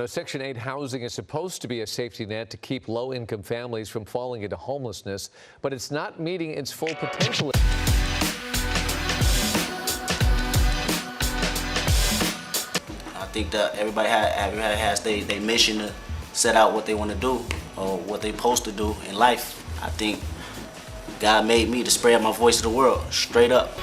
Section 8 housing is supposed to be a safety net to keep low-income families from falling into homelessness, but it's not meeting its full potential. I think that everybody has their mission to set out what they want to do or what they're supposed to do in life. I think God made me to spread my voice to the world, straight up.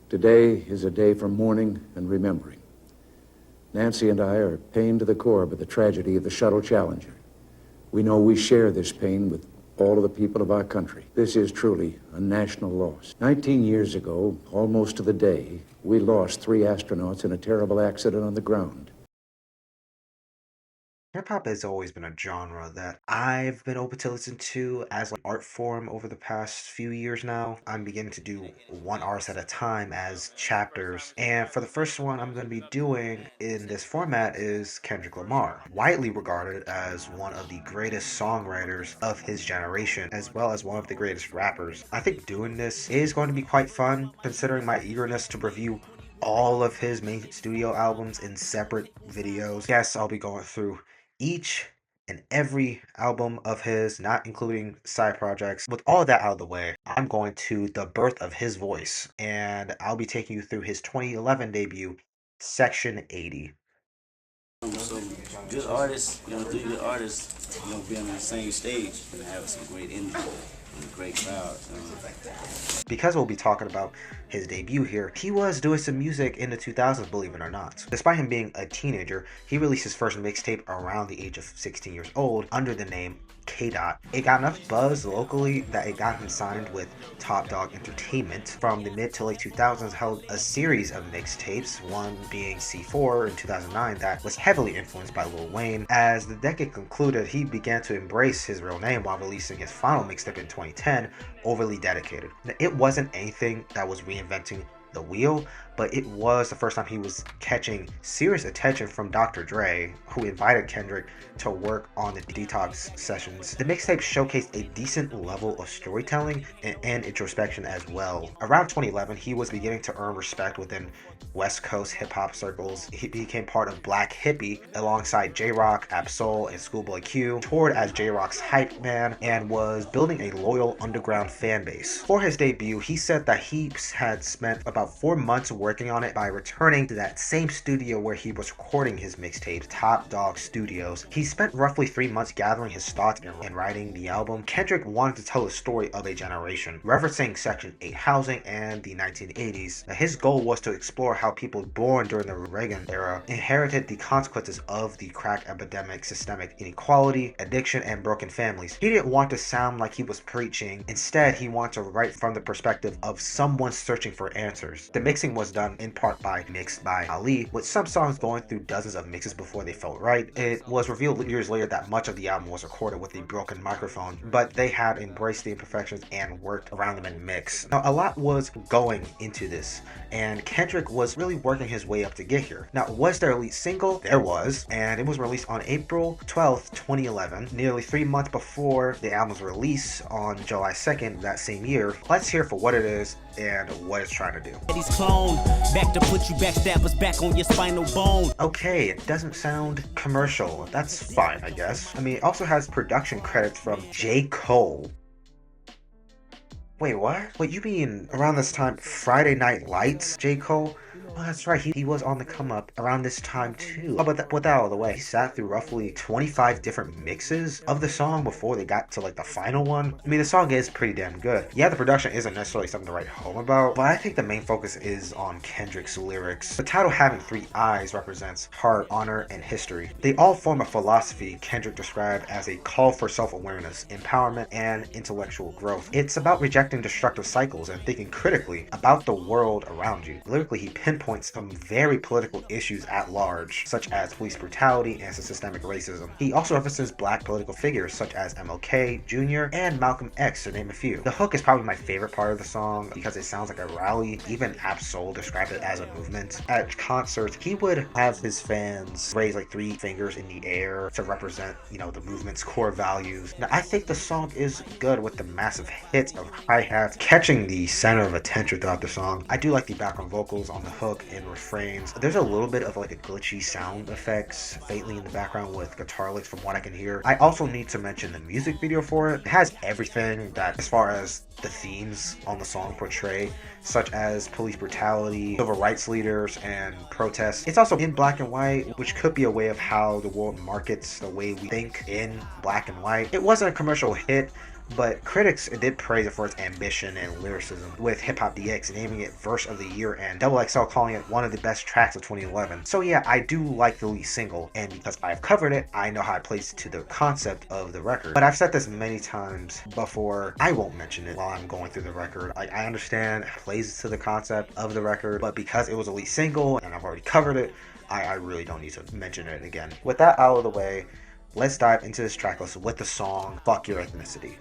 Today is a day for mourning and remembering. Nancy and I are pained to the core by the tragedy of the Shuttle Challenger. We know we share this pain with all of the people of our country. This is truly a national loss. 19 years ago, almost to the day, we lost 3 astronauts in a terrible accident on the ground. Hip-hop has always been a genre that I've been open to listen to as an art form over the past few years now. I'm beginning to do one artist at a time as chapters. And for the first one I'm going to be doing in this format is Kendrick Lamar, widely regarded as one of the greatest songwriters of his generation, as well as one of the greatest rappers. I think doing this is going to be quite fun, considering my eagerness to review all of his main studio albums in separate videos. Yes, I'll be going through each and every album of his, not including side projects. With all of that out of the way, I'm going to the birth of his voice, and I'll be taking you through his 2011 debut, Section.80. So good artists, three good artists, be on the same stage and have some great energy and a great crowd. Because we'll be talking about his debut here, he was doing some music in the 2000s, believe it or not. Despite him being a teenager, he released his first mixtape around the age of 16 years old under the name K. It got enough buzz locally that it got him signed with Top Dog Entertainment. From the mid to late 2000s, held a series of mixtapes, one being C4 in 2009 that was heavily influenced by Lil Wayne. As the decade concluded, he began to embrace his real name while releasing his final mixtape in 2010, Overly Dedicated. Now, it wasn't anything that was reinventing the wheel, but it was the first time he was catching serious attention from Dr. Dre, who invited Kendrick to work on the Detox sessions. The mixtape showcased a decent level of storytelling and introspection as well. Around 2011, he was beginning to earn respect within West Coast hip-hop circles. He became part of Black Hippie alongside J-Rock, Absol, and Schoolboy Q, toured as J-Rock's hype man, and was building a loyal underground fan base. For his debut, he said that he had spent about 4 months working on it by returning to that same studio where he was recording his mixtapes, Top Dog Studios. He spent roughly 3 months gathering his thoughts and writing the album. Kendrick wanted to tell the story of a generation, referencing Section 8 housing and the 1980s. Now, his goal was to explore how people born during the Reagan era inherited the consequences of the crack epidemic, systemic inequality, addiction, and broken families. He didn't want to sound like he was preaching. Instead, he wanted to write from the perspective of someone searching for answers. The mixing was done in part by Mixed by Ali, with some songs going through dozens of mixes before they felt right. It was revealed years later that much of the album was recorded with a broken microphone, but they had embraced the imperfections and worked around them in mix. Now, a lot was going into this, and Kendrick was really working his way up to get here. Now, was there a lead single? There was, and it was released on April 12th, 2011, nearly 3 months before the album's release on July 2nd that same year. Let's hear for what it is and what it's trying to do. Back to put you backstabbers back on your spinal bone. Okay, it doesn't sound commercial. That's fine, I guess. I mean, it also has production credits from J. Cole. Wait, what? Wait, you mean around this time, Friday Night Lights, J. Cole? Oh, that's right, he was on the come up around this time too. Oh, but with that out of the way, he sat through roughly 25 different mixes of the song before they got to like the final one. I mean, the song is pretty damn good. Yeah, the production isn't necessarily something to write home about, but I think the main focus is on Kendrick's lyrics. The title Having 3 Eyes represents heart, honor, and history. They all form a philosophy Kendrick described as a call for self-awareness, empowerment, and intellectual growth. It's about rejecting destructive cycles and thinking critically about the world around you. Lyrically, he pinpoints pinpoints some very political issues at large, such as police brutality and systemic racism. He also references black political figures such as MLK Jr. and Malcolm X, to name a few. The hook is probably my favorite part of the song because it sounds like a rally. Even Absol described it as a movement. At concerts, he would have his fans raise like 3 fingers in the air to represent, the movement's core values. Now, I think the song is good with the massive hits of hi-hats catching the center of attention throughout the song. I do like the background vocals on the hook and refrains. There's a little bit of like a glitchy sound effects faintly in the background with guitar licks from what I can hear. I also need to mention the music video for it. It has everything that, as far as the themes on the song portray, such as police brutality, civil rights leaders, and protests. It's also in black and white, which could be a way of how the world markets the way we think in black and white. It wasn't a commercial hit, but critics did praise it for its ambition and lyricism, with Hip Hop DX naming it Verse of the Year and XXL calling it one of the best tracks of 2011. So yeah, I do like the lead single, and because I've covered it, I know how it plays to the concept of the record. But I've said this many times before, I won't mention it while I'm going through the record. I understand it plays to the concept of the record, but because it was a lead single and I've already covered it, I really don't need to mention it again. With that out of the way, let's dive into this track list with the song Fuck Your Ethnicity.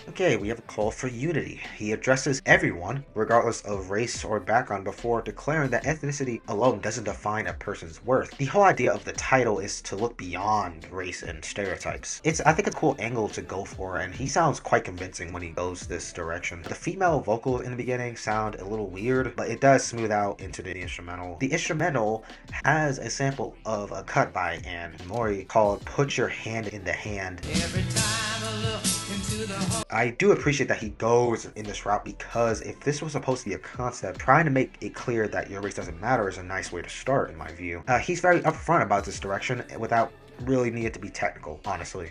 Okay, we have a call for unity. He addresses everyone, regardless of race or background, before declaring that ethnicity alone doesn't define a person's worth. The whole idea of the title is to look beyond race and stereotypes. It's, I think, a cool angle to go for, and he sounds quite convincing when he goes this direction. The female vocals in the beginning sound a little weird, but it does smooth out into the instrumental. The instrumental has a sample of a cut by Anne Mori called Put Your Hand in the Hand. Every time I look into the hole. I do appreciate that he goes in this route, because if this was supposed to be a concept, trying to make it clear that your race doesn't matter is a nice way to start, in my view. He's very upfront about this direction without really needed to be technical, honestly.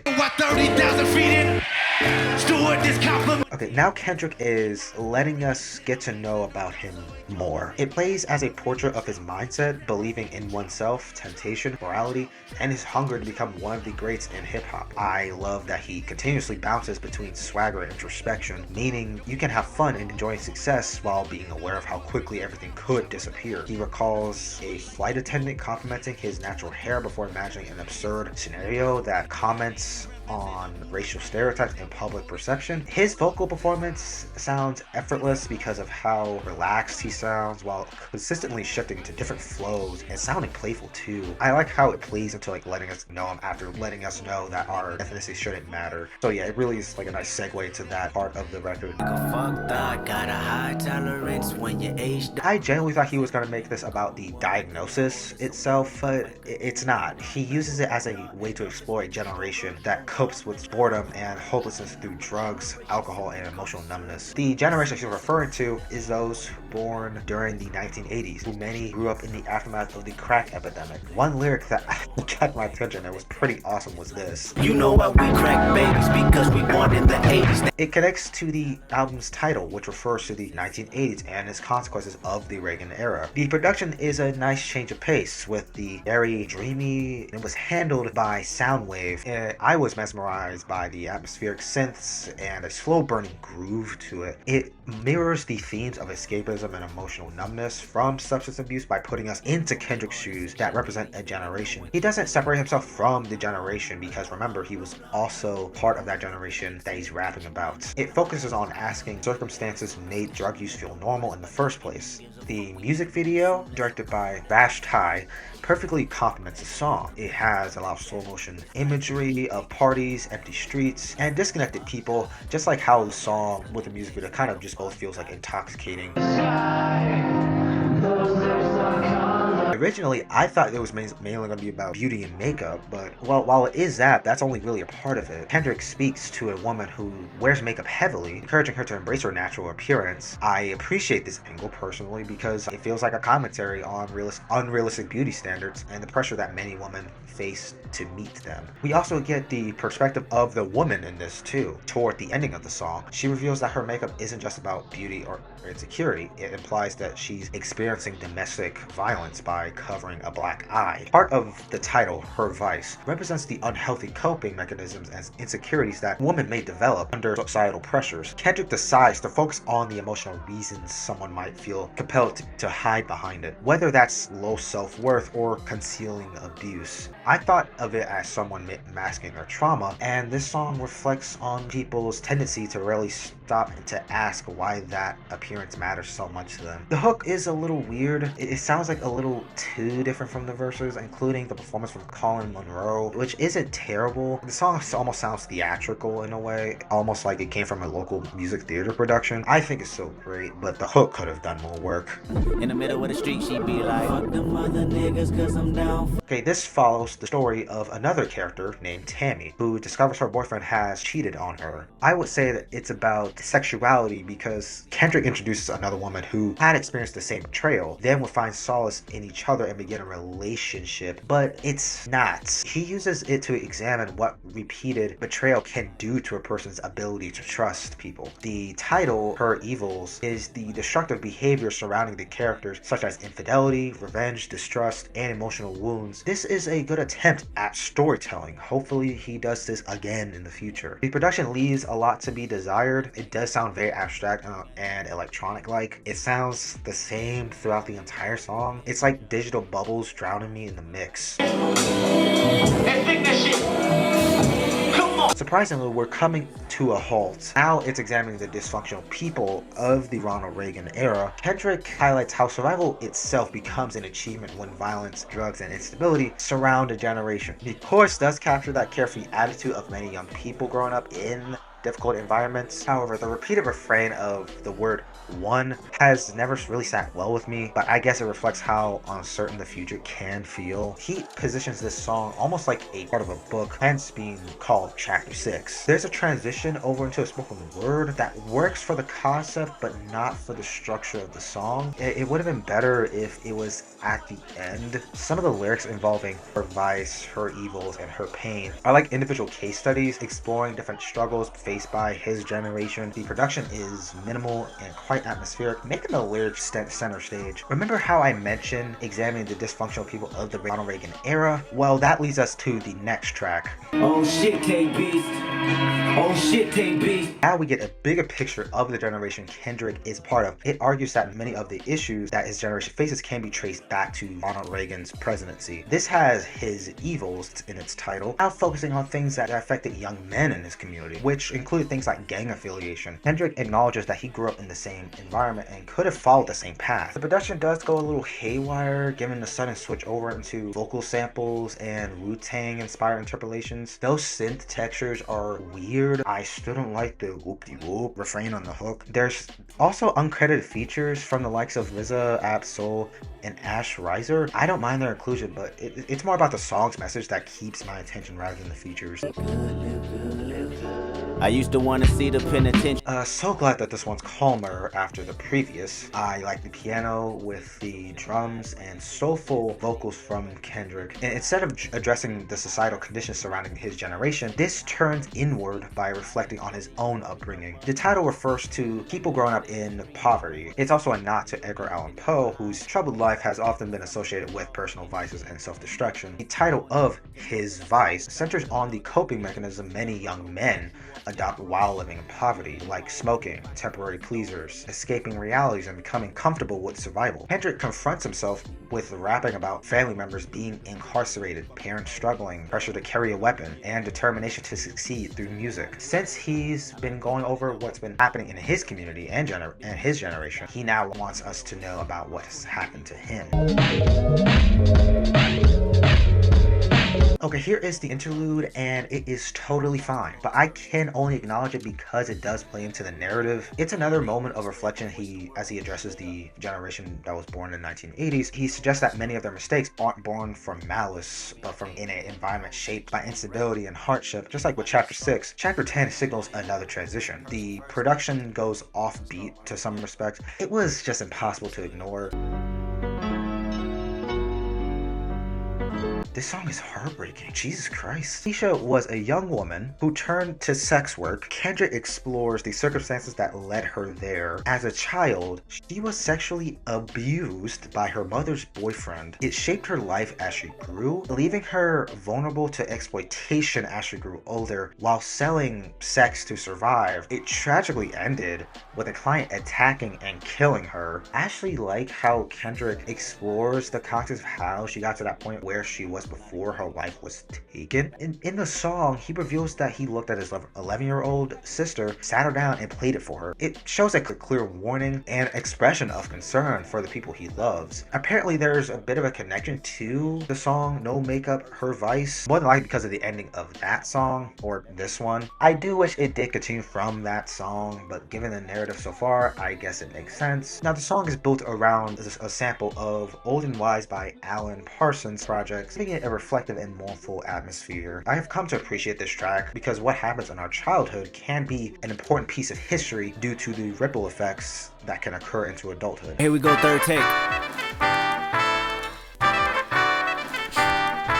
Okay, now Kendrick is letting us get to know about him more. It plays as a portrait of his mindset, believing in oneself, temptation, morality, and his hunger to become one of the greats in hip-hop. I love that he continuously bounces between swagger and introspection, meaning you can have fun and enjoy success while being aware of how quickly everything could disappear. He recalls a flight attendant complimenting his natural hair before imagining an absurd scenario that comments on racial stereotypes and public perception. His vocal performance sounds effortless because of how relaxed he sounds while consistently shifting to different flows and sounding playful too. I like how it plays into like letting us know him after letting us know that our ethnicity shouldn't matter. So yeah, it really is like a nice segue to that part of the record. I genuinely thought he was going to make this about the diagnosis itself, but it's not. He uses it as a way to explore a generation that copes with boredom and hopelessness through drugs, alcohol, and emotional numbness. The generation she's referring to is those born during the 1980s, who many grew up in the aftermath of the crack epidemic. One lyric that got my attention and was pretty awesome was this: "You know why we crack babies, because we born in the 80s." It connects to the album's title, which refers to the 1980s and its consequences of the Reagan era. The production is a nice change of pace, with the very dreamy. It was handled by Soundwave. I was mesmerized by the atmospheric synths and a slow burning groove to it. It mirrors the themes of escapism and emotional numbness from substance abuse by putting us into Kendrick's shoes that represent a generation. He doesn't separate himself from the generation, because remember, he was also part of that generation that he's rapping about. It focuses on asking circumstances made drug use feel normal in the first place. The music video, directed by Vash Tai, perfectly complements the song. It has a lot of slow motion imagery of parties, empty streets, and disconnected people, just like how the song with the music video kind of just both feels like intoxicating. Originally, I thought it was mainly going to be about beauty and makeup, but while it is that, that's only really a part of it. Kendrick speaks to a woman who wears makeup heavily, encouraging her to embrace her natural appearance. I appreciate this angle personally because it feels like a commentary on unrealistic beauty standards and the pressure that many women face to meet them. We also get the perspective of the woman in this too. Toward the ending of the song, she reveals that her makeup isn't just about beauty or insecurity. It implies that she's experiencing domestic violence by by covering a black eye. Part of the title, Her Vice, represents the unhealthy coping mechanisms and insecurities that women may develop under societal pressures. Kendrick decides to focus on the emotional reasons someone might feel compelled to hide behind it, whether that's low self-worth or concealing abuse. I thought of it as someone masking their trauma, and this song reflects on people's tendency to rarely stop to ask why that appearance matters so much to them. The hook is a little weird. It sounds like a little too different from the verses, including the performance from Colin Monroe, which isn't terrible. The song almost sounds theatrical in a way, almost like it came from a local music theater production. I think it's so great, but the hook could have done more work. In the middle of the street, she be like, fuck them other niggas, cause I'm down. Okay, this follows the story of another character named Tammy, who discovers her boyfriend has cheated on her. I would say that it's about sexuality because Kendrick introduces another woman who had experienced the same betrayal, then would find solace in each other and begin a relationship, but it's not. He uses it to examine what repeated betrayal can do to a person's ability to trust people. The title, Her Evils, is the destructive behavior surrounding the characters, such as infidelity, revenge, distrust, and emotional wounds. This is a good attempt at storytelling. Hopefully he does this again in the future. The production leaves a lot to be desired. It does sound very abstract and electronic-like. It sounds the same throughout the entire song. It's like digital bubbles drowning me in the mix. Surprisingly, we're coming to a halt. Now it's examining the dysfunctional people of the Ronald Reagan era. Kendrick highlights how survival itself becomes an achievement when violence, drugs, and instability surround a generation. The chorus does capture that carefree attitude of many young people growing up in difficult environments. However, the repeated refrain of the word one has never really sat well with me, but I guess it reflects how uncertain the future can feel. He positions this song almost like a part of a book, hence being called Chapter 6. There's a transition over into a spoken word that works for the concept, but not for the structure of the song. It would have been better if it was at the end. Some of the lyrics involving her vice, her evils, and her pain are like individual case studies exploring different struggles faced by his generation. The production is minimal and quite atmospheric, making the lyrics center stage. Remember how I mentioned examining the dysfunctional people of the Ronald Reagan era? Well, that leads us to the next track. Oh shit, KB. Oh shit, KB. Now we get a bigger picture of the generation Kendrick is part of. It argues that many of the issues that his generation faces can be traced back to Ronald Reagan's presidency. This has his evils in its title, now focusing on things that affected young men in his community, which included things like gang affiliation. Kendrick acknowledges that he grew up in the same environment and could have followed the same path. The production does go a little haywire, given the sudden switch over into vocal samples and Wu-Tang inspired interpolations. Those synth textures are weird. I still don't like the whoop-de-whoop refrain on the hook. There's also uncredited features from the likes of RZA, Ab-Soul, and Ash Riser. I don't mind their inclusion, but it's more about the song's message that keeps my attention rather than the features. I used to want to see the penitentiary. So glad that this one's calmer after the previous. I like the piano with the drums and soulful vocals from Kendrick. And instead of addressing the societal conditions surrounding his generation, this turns inward by reflecting on his own upbringing. The title refers to people growing up in poverty. It's also a nod to Edgar Allan Poe, whose troubled life has often been associated with personal vices and self-destruction. The title of his vice centers on the coping mechanism many young men adopt while living in poverty, like smoking, temporary pleasers, escaping realities, and becoming comfortable with survival. Kendrick confronts himself with rapping about family members being incarcerated, parents struggling, pressure to carry a weapon, and determination to succeed through music. Since he's been going over what's been happening in his community and his generation, he now wants us to know about what has happened to him. Okay, here is the interlude, and it is totally fine, but I can only acknowledge it because it does play into the narrative. It's another moment of reflection as he addresses the generation that was born in the 1980s. He suggests that many of their mistakes aren't born from malice, but from in an environment shaped by instability and hardship. Just like with Chapter 6, Chapter 10 signals another transition. The production goes offbeat to some respects. It was just impossible to ignore. This song is heartbreaking. Jesus Christ. Tisha was a young woman who turned to sex work. Kendrick explores the circumstances that led her there. As a child, she was sexually abused by her mother's boyfriend. It shaped her life as she grew, leaving her vulnerable to exploitation as she grew older while selling sex to survive. It tragically ended with a client attacking and killing her. I actually like how Kendrick explores the context of how she got to that point where she was before her life was taken. In the song, he reveals that he looked at his 11-year-old sister, sat her down, and played it for her. It shows a clear warning and expression of concern for the people he loves. Apparently, there's a bit of a connection to the song No Makeup, Her Vice, more than likely because of the ending of that song or this one. I do wish it did continue from that song, but given the narrative so far, I guess it makes sense. Now, the song is built around a sample of Old and Wise by Alan Parsons' projects, giving it a reflective and mournful atmosphere. I have come to appreciate this track because what happens in our childhood can be an important piece of history due to the ripple effects that can occur into adulthood. Here we go, third take.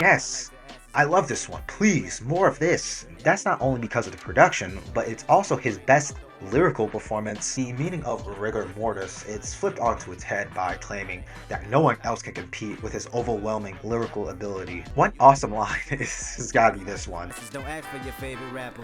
Yes, I love this one. Please, more of this. That's not only because of the production, but it's also his best lyrical performance. The meaning of rigor mortis, it's flipped onto its head by claiming that no one else can compete with his overwhelming lyrical ability. One awesome line has gotta be this one. Don't ask for your favorite rapper.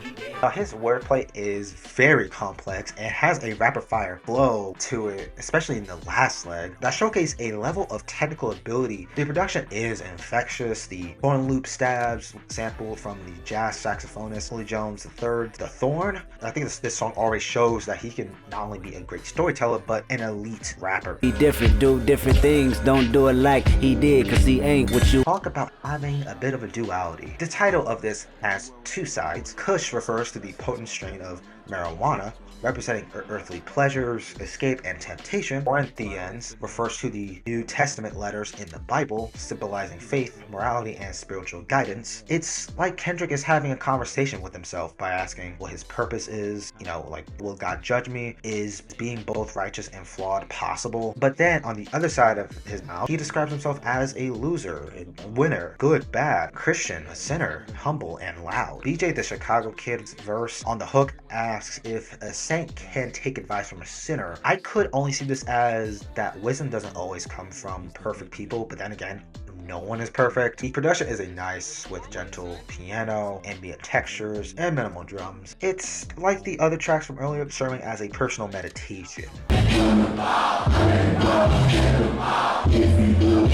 His wordplay is very complex and has a rapid fire flow to it, especially in the last leg, that showcase a level of technical ability. The production is infectious. The horn loop stabs sampled from the jazz saxophonist Willie Jones III. The Thorn, I think this song already shows that he can not only be a great storyteller, but an elite rapper. He different, do different things, don't do it like he did, cause he ain't what you. Talk about having a bit of a duality. The title of this has two sides. Kush refers to the potent strain of marijuana, representing earthly pleasures, escape, and temptation. Corinthians refers to the New Testament letters in the Bible, symbolizing faith, morality, and spiritual guidance. It's like Kendrick is having a conversation with himself by asking what his purpose is, like, will God judge me? Is being both righteous and flawed possible? But then on the other side of his mouth, he describes himself as a loser, a winner, good, bad, Christian, a sinner, humble, and loud. BJ the Chicago Kid's verse on the hook asks if a saint can take advice from a sinner. I could only see this as that wisdom doesn't always come from perfect people, but then again, no one is perfect. The production is a nice with gentle piano, ambient textures, and minimal drums. It's like the other tracks from earlier, serving as a personal meditation.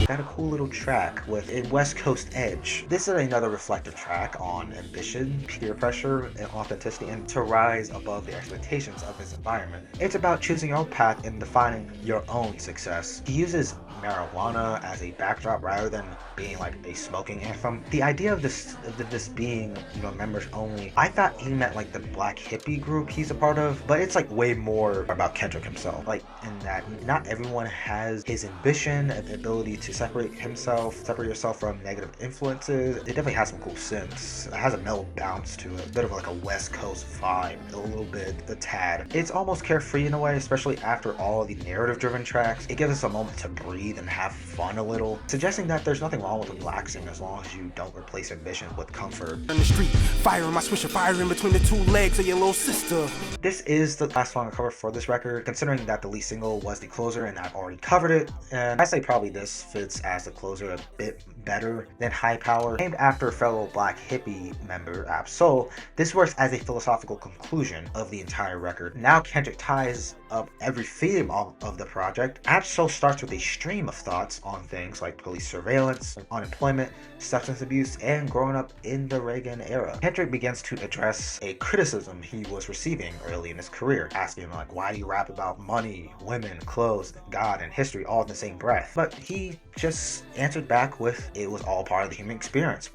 Got a cool little track with a West Coast edge. This is another reflective track on ambition, peer pressure, and authenticity, and to rise above the expectations of his environment. It's about choosing your own path and defining your own success. He uses marijuana as a backdrop rather than being like a smoking anthem. The idea of this being, members only, I thought he meant like the black hippie group he's a part of, but it's like way more about Kendrick himself. Like in that not everyone has his ambition and ability to separate yourself from negative influences. It definitely has some cool synths. It has a mellow bounce to it, a bit of like a West Coast vibe, a little bit, a tad. It's almost carefree in a way, especially after all the narrative driven tracks. It gives us a moment to breathe and have fun a little, suggesting that there's nothing wrong with relaxing as long as you don't replace ambition with comfort. In the street, firing my swisher, firing between the two legs of your little sister. This is the last song I covered for this record, considering that the lead single was the closer and I've already covered it, and I say probably this fits as the closer a bit better than High Power. Named after fellow black hippie member Ab-Soul, this works as a philosophical conclusion of the entire record. Now Kendrick ties up every theme of the project. Ab-Soul starts with a stream of thoughts on things like police surveillance, unemployment, substance abuse, and growing up in the Reagan era. Kendrick begins to address a criticism he was receiving early in his career, asking like, why do you rap about money, women, clothes, God, and history all in the same breath? But he just answered back with, it was all part of the human experience,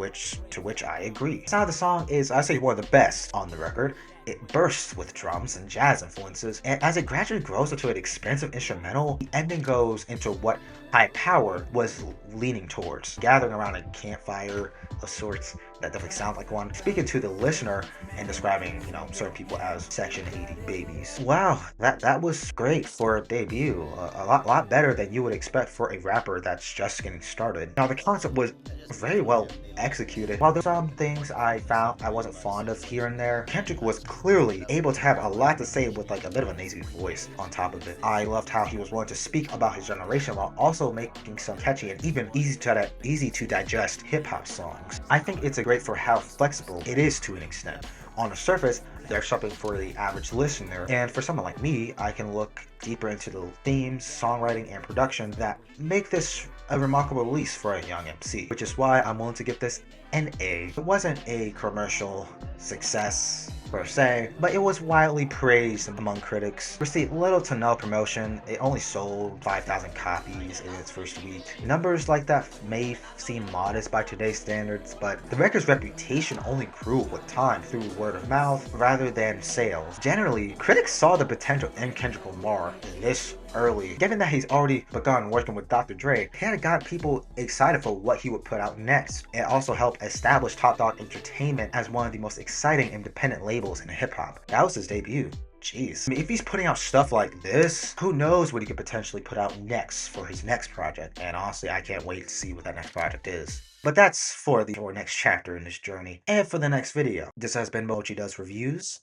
to which I agree. The sound of the song is, I say, one of the best on the record. It bursts with drums and jazz influences, and as it gradually grows into an expensive instrumental, the ending goes into what High Power was leaning towards, gathering around a campfire of sorts, that definitely sounds like one. Speaking to the listener and describing, you know, certain people as Section 80 babies. Wow, that was great for a debut. A lot better than you would expect for a rapper that's just getting started. Now, the concept was very well executed. While there's some things I found I wasn't fond of here and there, Kendrick was clearly able to have a lot to say with like a bit of a nasally voice on top of it. I loved how he was willing to speak about his generation while also making some catchy and even easy to digest hip-hop songs. I think it's great for how flexible it is to an extent. On the surface, there's something for the average listener, and for someone like me, I can look deeper into the themes, songwriting, and production that make this a remarkable release for a young MC, which is why I'm willing to give this an A. It wasn't a commercial success per se, but it was widely praised among critics. Received little to no promotion. It only sold 5,000 copies in its first week. Numbers like that may seem modest by today's standards, but the record's reputation only grew with time through word of mouth rather than sales. Generally, critics saw the potential in Kendrick Lamar this early. Given that he's already begun working with Dr. Dre, he had got people excited for what he would put out next. It also helped establish Top Dog Entertainment as one of the most exciting independent labels in hip-hop. That was his debut. Jeez. I mean, if he's putting out stuff like this, who knows what he could potentially put out next for his next project. And honestly, I can't wait to see what that next project is. But that's for the next chapter in this journey and for the next video. This has been Mochi Does Reviews.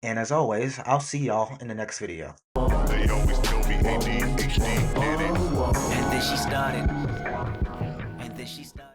And as always, I'll see y'all in the next video. They always tell me ADHD did it. And then she started.